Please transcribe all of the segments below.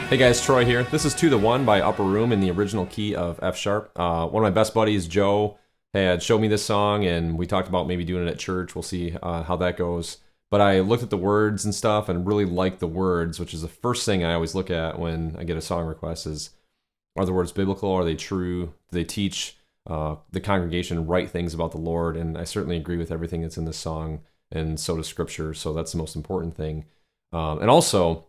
Hey guys, Troy here. This is To The One by UpperRoom in the original key of F sharp. One of my best buddies, Joe, had showed me this song and we talked about maybe doing it at church. We'll see how that goes. But I looked at the words and stuff and really liked the words, which is the first thing I always look at when I get a song request is, are the words biblical? Are they true? Do they teach the congregation right things about the Lord? And I certainly agree with everything that's in this song, and so does Scripture. So that's the most important thing. And also,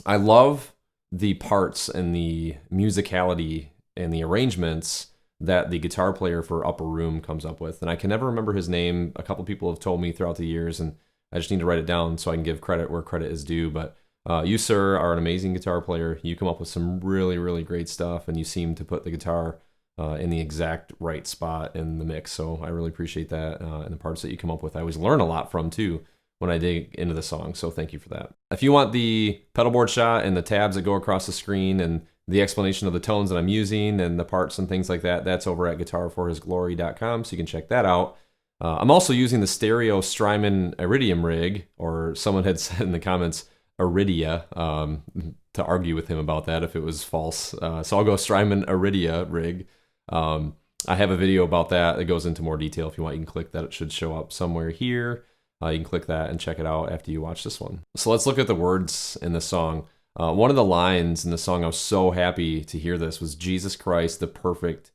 I love the parts and the musicality and the arrangements that the guitar player for UpperRoom comes up with. And I can never remember his name. A couple people have told me throughout the years, and I just need to write it down so I can give credit where credit is due. But you, sir, are an amazing guitar player. You come up with some really, really great stuff, and you seem to put the guitar in the exact right spot in the mix. So I really appreciate that, and the parts that you come up with. I always learn a lot from, too, when I dig into the song, so thank you for that. If you want the pedal board shot and the tabs that go across the screen and the explanation of the tones that I'm using and the parts and things like that, that's over at guitarforhisglory.com, so you can check that out. I'm also using the stereo Strymon Iridium rig, or someone had said in the comments, Iridia, to argue with him about that if it was false. So I'll go Strymon Iridia rig. I have a video about that that goes into more detail. If you want, you can click that. It should show up somewhere here. You can click that and check it out after you watch this one. So let's look at the words in the song. One of the lines in the song, I was so happy to hear this, was Jesus Christ, the perfect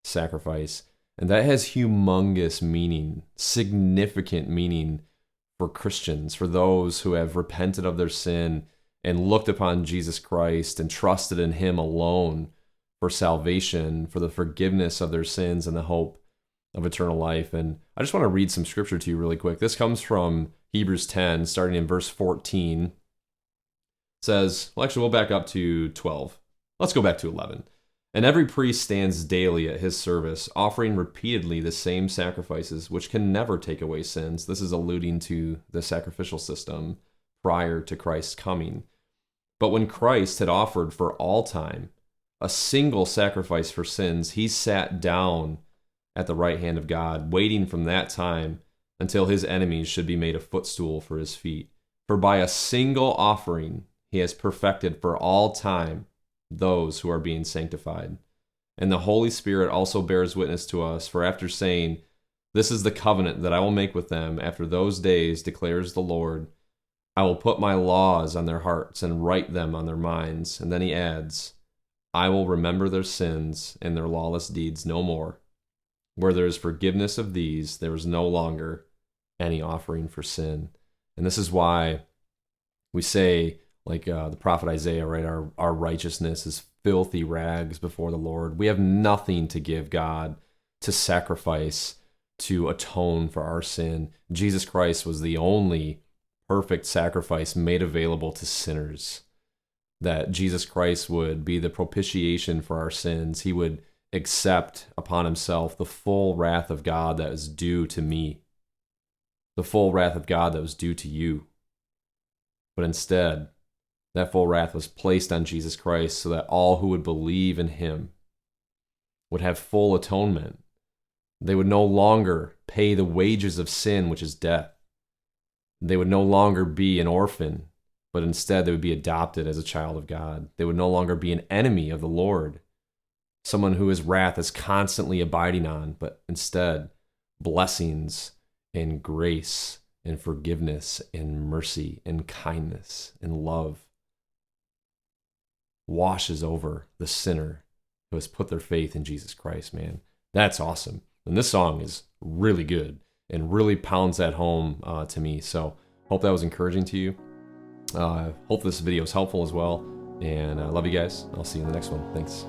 sacrifice. And that has humongous meaning, significant meaning for Christians, for those who have repented of their sin and looked upon Jesus Christ and trusted in Him alone for salvation, for the forgiveness of their sins and the hope of eternal life. And I just want to read some scripture to you really quick. This comes from Hebrews 10, starting in verse 14. It says, well, actually, we'll back up to 12. Let's go back to 11. And every priest stands daily at his service, offering repeatedly the same sacrifices, which can never take away sins. This is alluding to the sacrificial system prior to Christ's coming. But when Christ had offered for all time a single sacrifice for sins, he sat down at the right hand of God, waiting from that time until his enemies should be made a footstool for his feet. For by a single offering he has perfected for all time those who are being sanctified. And the Holy Spirit also bears witness to us, for after saying, "This is the covenant that I will make with them after those days, declares the Lord, I will put my laws on their hearts and write them on their minds." And then he adds, "I will remember their sins and their lawless deeds no more. Where there is forgiveness of these, there is no longer any offering for sin." And this is why we say, like the prophet Isaiah, right? Our righteousness is filthy rags before the Lord. We have nothing to give God to sacrifice, to atone for our sin. Jesus Christ was the only perfect sacrifice made available to sinners. That Jesus Christ would be the propitiation for our sins. He would accept upon himself the full wrath of God that is due to me, the full wrath of God that was due to you. But instead, that full wrath was placed on Jesus Christ so that all who would believe in him would have full atonement. They would no longer pay the wages of sin, which is death. They would no longer be an orphan, but instead they would be adopted as a child of God. They would no longer be an enemy of the Lord, someone who his wrath is constantly abiding on, but instead blessings and grace and forgiveness and mercy and kindness and love washes over the sinner who has put their faith in Jesus Christ, man. That's awesome. And this song is really good and really pounds that home to me. So hope that was encouraging to you. Hope this video is helpful as well. And I love you guys. I'll see you in the next one. Thanks.